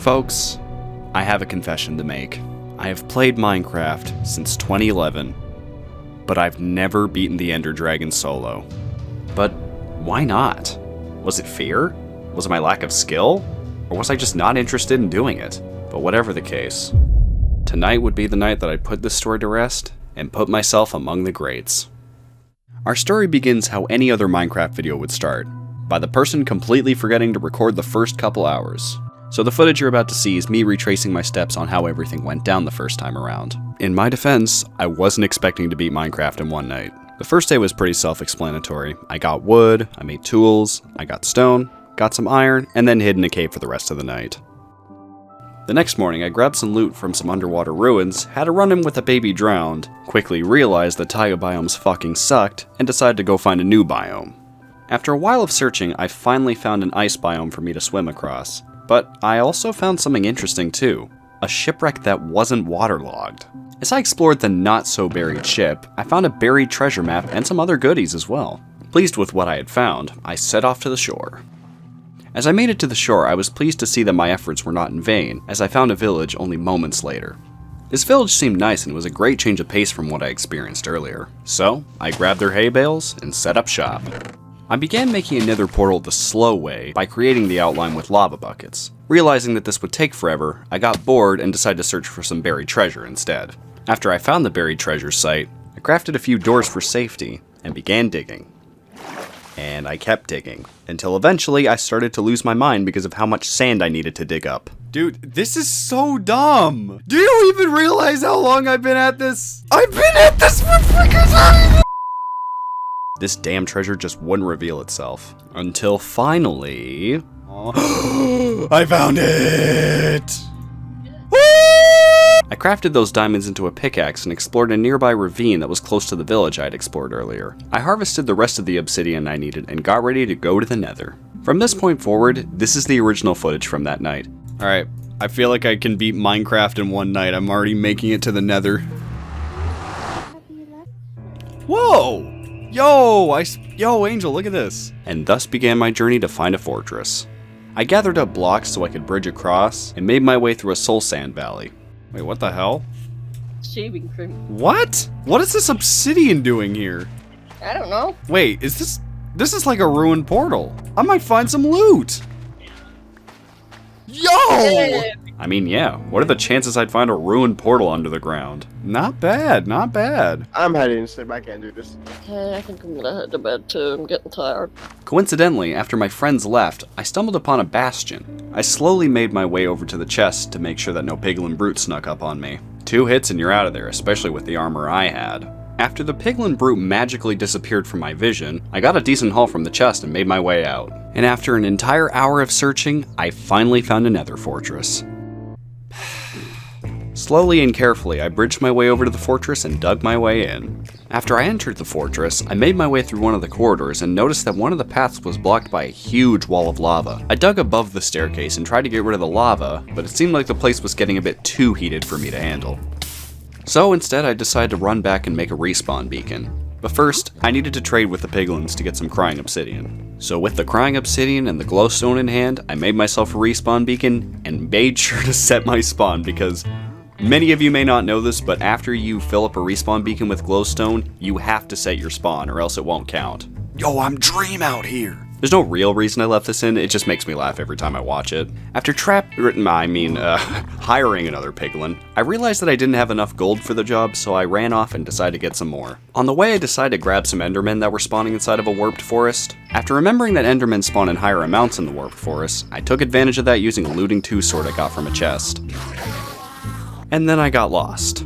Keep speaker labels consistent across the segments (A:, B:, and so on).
A: Folks, I have a confession to make. I have played Minecraft since 2011, but I've never beaten the Ender Dragon solo. But why not? Was it fear? Was it my lack of skill? Or was I just not interested in doing it? But whatever the case, tonight would be the night that I put this story to rest and put myself among the greats. Our story begins how any other Minecraft video would start, by the person completely forgetting to record the first couple hours. So the footage you're about to see is me retracing my steps on how everything went down the first time around. In my defense, I wasn't expecting to beat Minecraft in one night. The first day was pretty self-explanatory. I got wood, I made tools, I got stone, got some iron, and then hid in a cave for the rest of the night. The next morning, I grabbed some loot from some underwater ruins, had a run-in with a baby drowned, quickly realized that taiga biomes fucking sucked, and decided to go find a new biome. After a while of searching, I finally found an ice biome for me to swim across. But I also found something interesting too, a shipwreck that wasn't waterlogged. As I explored the not-so-buried ship, I found a buried treasure map and some other goodies as well. Pleased with what I had found, I set off to the shore. As I made it to the shore, I was pleased to see that my efforts were not in vain, as I found a village only moments later. This village seemed nice and was a great change of pace from what I experienced earlier. So, I grabbed their hay bales and set up shop. I began making a nether portal the slow way by creating the outline with lava buckets. Realizing that this would take forever, I got bored and decided to search for some buried treasure instead. After I found the buried treasure site, I crafted a few doors for safety and began digging. And I kept digging, until eventually I started to lose my mind because of how much sand I needed to dig up. Dude, this is so dumb! Do you even realize how long I've been at this? I've been at this for freaking time! This damn treasure just wouldn't reveal itself. Until finally... I found it! I crafted those diamonds into a pickaxe and explored a nearby ravine that was close to the village I had explored earlier. I harvested the rest of the obsidian I needed and got ready to go to the nether. From this point forward, this is the original footage from that night. Alright, I feel like I can beat Minecraft in one night. I'm already making it to the nether. Whoa! Yo, Angel, look at this. And thus began my journey to find a fortress. I gathered up blocks so I could bridge across, and made my way through a soul sand valley. Wait, what the hell?
B: Shaving cream.
A: What? What is this obsidian doing here?
B: I don't know.
A: Wait, this is like a ruined portal. I might find some loot. Yo!
B: Hey.
A: I mean, yeah, what are the chances I'd find a ruined portal under the ground? Not bad, not bad.
C: I'm heading to sleep, I can't do this.
B: Okay, I think I'm gonna head to bed too. I'm getting tired.
A: Coincidentally, after my friends left, I stumbled upon a bastion. I slowly made my way over to the chest to make sure that no piglin brute snuck up on me. 2 hits and you're out of there, especially with the armor I had. After the piglin brute magically disappeared from my vision, I got a decent haul from the chest and made my way out. And after an entire hour of searching, I finally found a nether fortress. Slowly and carefully, I bridged my way over to the fortress and dug my way in. After I entered the fortress, I made my way through one of the corridors and noticed that one of the paths was blocked by a huge wall of lava. I dug above the staircase and tried to get rid of the lava, but it seemed like the place was getting a bit too heated for me to handle. So instead, I decided to run back and make a respawn beacon. But first, I needed to trade with the piglins to get some crying obsidian. So with the crying obsidian and the glowstone in hand, I made myself a respawn beacon and made sure to set my spawn because many of you may not know this, but after you fill up a respawn beacon with glowstone, you have to set your spawn or else it won't count. Yo, I'm Dream out here. There's no real reason I left this in, it just makes me laugh every time I watch it. After hiring another piglin, I realized that I didn't have enough gold for the job, so I ran off and decided to get some more. On the way, I decided to grab some endermen that were spawning inside of a warped forest. After remembering that endermen spawn in higher amounts in the warped forest, I took advantage of that using a looting 2 sword I got from a chest. And then I got lost.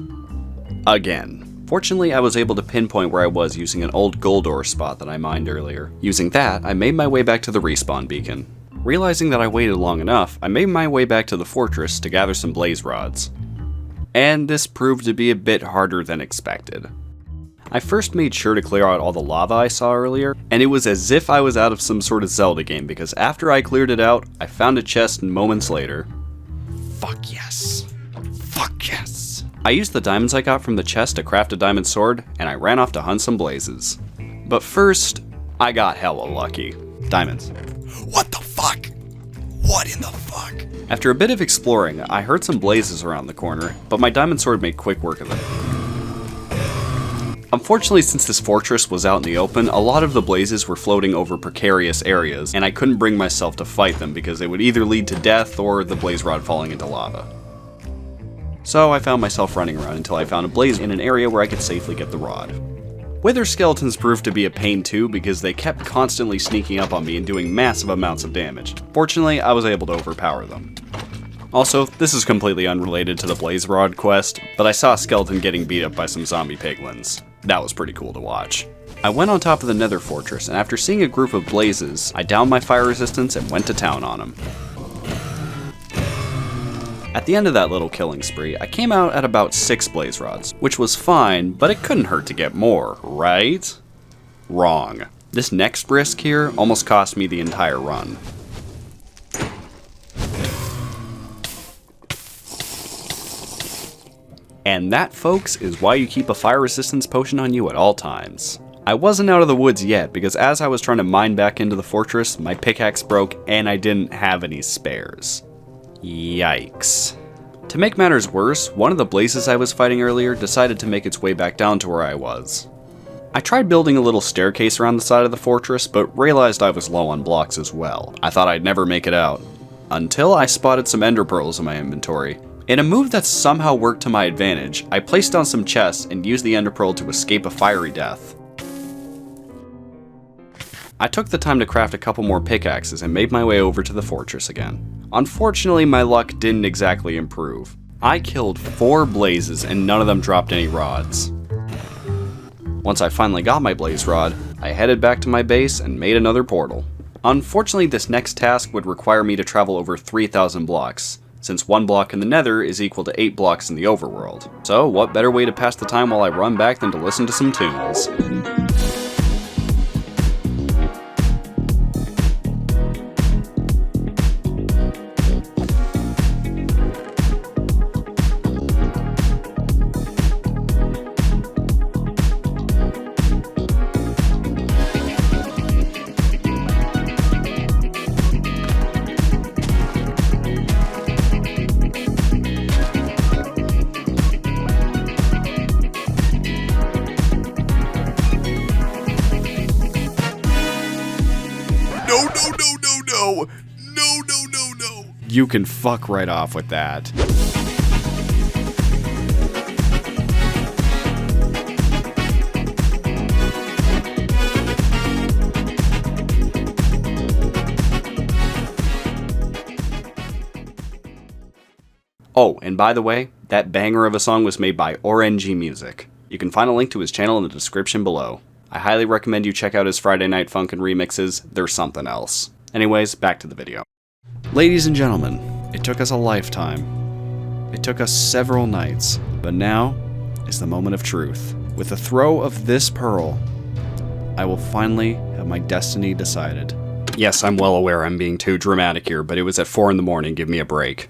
A: Again. Fortunately, I was able to pinpoint where I was using an old gold ore spot that I mined earlier. Using that, I made my way back to the respawn beacon. Realizing that I waited long enough, I made my way back to the fortress to gather some blaze rods. And this proved to be a bit harder than expected. I first made sure to clear out all the lava I saw earlier, and it was as if I was out of some sort of Zelda game because after I cleared it out, I found a chest moments later. Fuck yes. Fuck yes. I used the diamonds I got from the chest to craft a diamond sword, and I ran off to hunt some blazes. But first, I got hella lucky. Diamonds. What the fuck? What in the fuck? After a bit of exploring, I heard some blazes around the corner, but my diamond sword made quick work of it. Unfortunately, since this fortress was out in the open, a lot of the blazes were floating over precarious areas, and I couldn't bring myself to fight them because they would either lead to death or the blaze rod falling into lava. So I found myself running around until I found a blaze in an area where I could safely get the rod. Wither skeletons proved to be a pain too because they kept constantly sneaking up on me and doing massive amounts of damage. Fortunately, I was able to overpower them. Also, this is completely unrelated to the blaze rod quest, but I saw a skeleton getting beat up by some zombie piglins. That was pretty cool to watch. I went on top of the nether fortress, and after seeing a group of blazes, I downed my fire resistance and went to town on them. At the end of that little killing spree, I came out at about 6 blaze rods, which was fine, but it couldn't hurt to get more, right? Wrong. This next risk here almost cost me the entire run. And that, folks, is why you keep a fire resistance potion on you at all times. I wasn't out of the woods yet, because as I was trying to mine back into the fortress, my pickaxe broke and I didn't have any spares. Yikes. To make matters worse, one of the blazes I was fighting earlier decided to make its way back down to where I was. I tried building a little staircase around the side of the fortress, but realized I was low on blocks as well. I thought I'd never make it out. Until I spotted some ender pearls in my inventory. In a move that somehow worked to my advantage, I placed down some chests and used the ender pearl to escape a fiery death. I took the time to craft a couple more pickaxes and made my way over to the fortress again. Unfortunately, my luck didn't exactly improve. I killed 4 blazes and none of them dropped any rods. Once I finally got my blaze rod, I headed back to my base and made another portal. Unfortunately, this next task would require me to travel over 3,000 blocks, since 1 block in the nether is equal to 8 blocks in the overworld. So what better way to pass the time while I run back than to listen to some tunes. No. You can fuck right off with that. Oh, and by the way, that banger of a song was made by Orenji Music. You can find a link to his channel in the description below. I highly recommend you check out his Friday Night Funkin' remixes, they're something else. Anyways, back to the video. Ladies and gentlemen, it took us a lifetime. It took us several nights, but now is the moment of truth. With the throw of this pearl, I will finally have my destiny decided. Yes, I'm well aware I'm being too dramatic here, but it was at 4 in the morning, give me a break.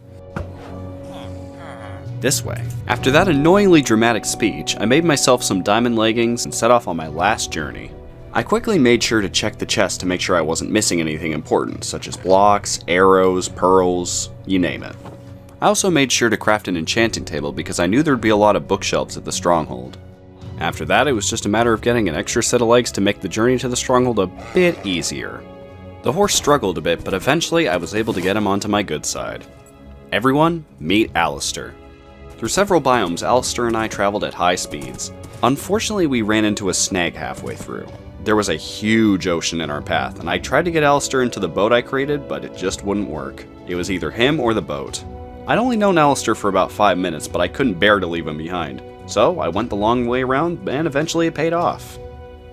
A: This way. After that annoyingly dramatic speech, I made myself some diamond leggings and set off on my last journey. I quickly made sure to check the chest to make sure I wasn't missing anything important, such as blocks, arrows, pearls, you name it. I also made sure to craft an enchanting table because I knew there'd be a lot of bookshelves at the stronghold. After that, it was just a matter of getting an extra set of legs to make the journey to the stronghold a bit easier. The horse struggled a bit, but eventually I was able to get him onto my good side. Everyone, meet Alistair. Through several biomes, Alistair and I traveled at high speeds. Unfortunately, we ran into a snag halfway through. There was a huge ocean in our path, and I tried to get Alistair into the boat I created, but it just wouldn't work. It was either him or the boat. I'd only known Alistair for about 5 minutes, but I couldn't bear to leave him behind. So I went the long way around, and eventually it paid off.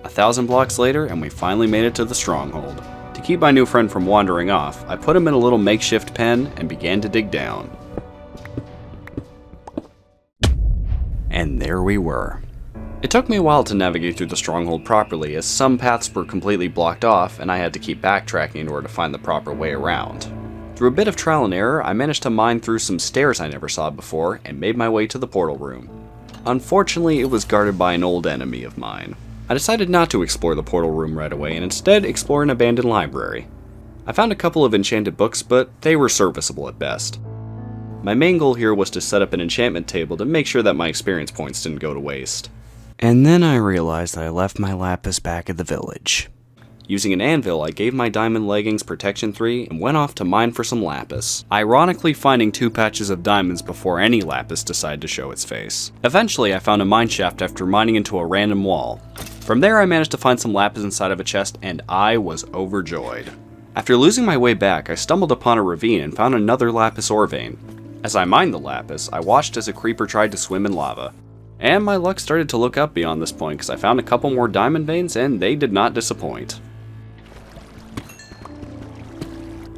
A: 1,000 blocks later, and we finally made it to the stronghold. To keep my new friend from wandering off, I put him in a little makeshift pen and began to dig down. And there we were. It took me a while to navigate through the stronghold properly, as some paths were completely blocked off and I had to keep backtracking in order to find the proper way around. Through a bit of trial and error, I managed to mine through some stairs I never saw before and made my way to the portal room. Unfortunately, it was guarded by an old enemy of mine. I decided not to explore the portal room right away and instead explore an abandoned library. I found a couple of enchanted books, but they were serviceable at best. My main goal here was to set up an enchantment table to make sure that my experience points didn't go to waste. And then I realized that I left my lapis back at the village. Using an anvil, I gave my diamond leggings protection 3 and went off to mine for some lapis, ironically finding 2 patches of diamonds before any lapis decided to show its face. Eventually, I found a mine shaft after mining into a random wall. From there, I managed to find some lapis inside of a chest, and I was overjoyed. After losing my way back, I stumbled upon a ravine and found another lapis ore vein. As I mined the lapis, I watched as a creeper tried to swim in lava. And my luck started to look up beyond this point because I found a couple more diamond veins and they did not disappoint.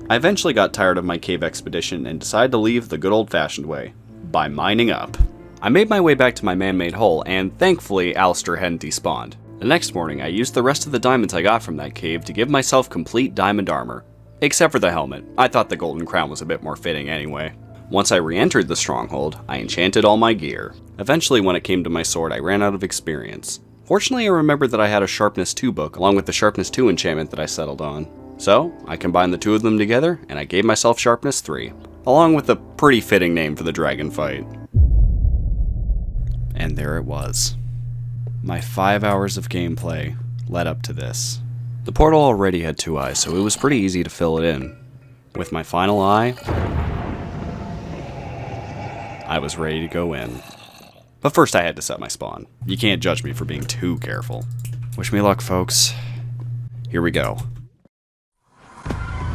A: I eventually got tired of my cave expedition and decided to leave the good old-fashioned way, by mining up. I made my way back to my man-made hole, and thankfully Alistair hadn't despawned. The next morning, I used the rest of the diamonds I got from that cave to give myself complete diamond armor. Except for the helmet. I thought the golden crown was a bit more fitting anyway. Once I re-entered the stronghold, I enchanted all my gear. Eventually, when it came to my sword, I ran out of experience. Fortunately, I remembered that I had a Sharpness 2 book, along with the Sharpness 2 enchantment that I settled on. So, I combined the 2 of them together, and I gave myself Sharpness 3, along with a pretty fitting name for the dragon fight. And there it was. My 5 hours of gameplay led up to this. The portal already had 2 eyes, so it was pretty easy to fill it in. With my final eye, I was ready to go in. But first I had to set my spawn. You can't judge me for being too careful. Wish me luck, folks. Here we go.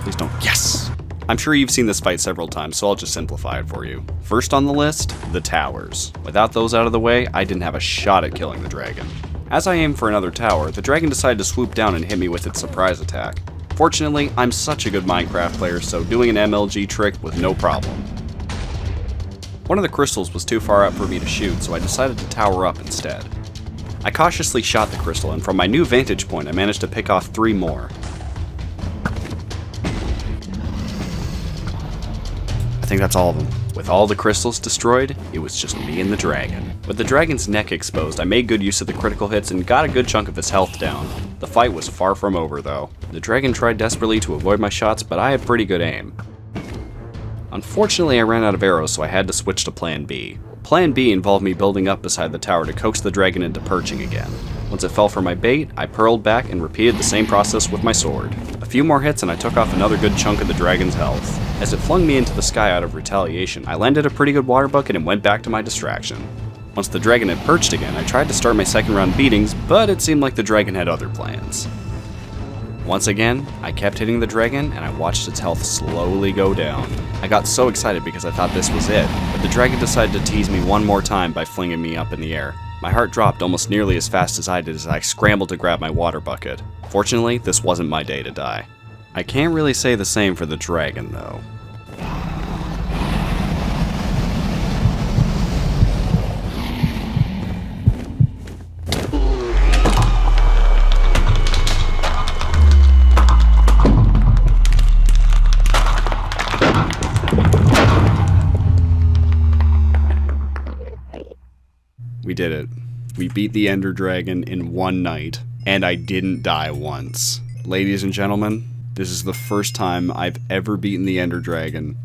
A: Please don't. Yes! I'm sure you've seen this fight several times, so I'll just simplify it for you. First on the list, the towers. Without those out of the way, I didn't have a shot at killing the dragon. As I aimed for another tower, the dragon decided to swoop down and hit me with its surprise attack. Fortunately, I'm such a good Minecraft player, so doing an MLG trick was no problem. One of the crystals was too far up for me to shoot, so I decided to tower up instead. I cautiously shot the crystal, and from my new vantage point, I managed to pick off 3 more. I think that's all of them. With all the crystals destroyed, it was just me and the dragon. With the dragon's neck exposed, I made good use of the critical hits and got a good chunk of his health down. The fight was far from over though. The dragon tried desperately to avoid my shots, but I had pretty good aim. Unfortunately, I ran out of arrows, so I had to switch to Plan B. Plan B involved me building up beside the tower to coax the dragon into perching again. Once it fell for my bait, I purled back and repeated the same process with my sword. A few more hits and I took off another good chunk of the dragon's health. As it flung me into the sky out of retaliation, I landed a pretty good water bucket and went back to my distraction. Once the dragon had perched again, I tried to start my second round beatings, but it seemed like the dragon had other plans. Once again, I kept hitting the dragon and I watched its health slowly go down. I got so excited because I thought this was it, but the dragon decided to tease me one more time by flinging me up in the air. My heart dropped almost nearly as fast as I did as I scrambled to grab my water bucket. Fortunately, this wasn't my day to die. I can't really say the same for the dragon, though. We did it. We beat the Ender Dragon in one night, and I didn't die once. Ladies and gentlemen, this is the first time I've ever beaten the Ender Dragon.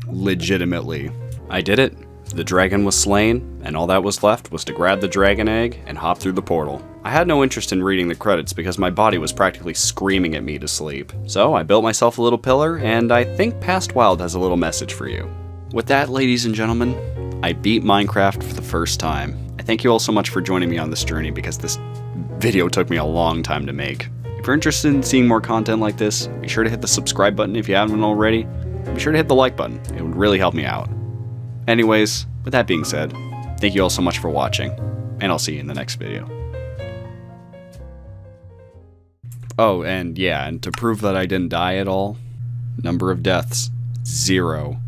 A: Legitimately. I did it. The dragon was slain, and all that was left was to grab the dragon egg and hop through the portal. I had no interest in reading the credits because my body was practically screaming at me to sleep. So I built myself a little pillar, and I think Past Wilde has a little message for you. With that, ladies and gentlemen, I beat Minecraft for the first time. I thank you all so much for joining me on this journey because this video took me a long time to make. If you're interested in seeing more content like this, be sure to hit the subscribe button if you haven't already. Be sure to hit the like button, it would really help me out. Anyways, with that being said, thank you all so much for watching, and I'll see you in the next video. Oh, and yeah, and to prove that I didn't die at all, number of deaths, 0.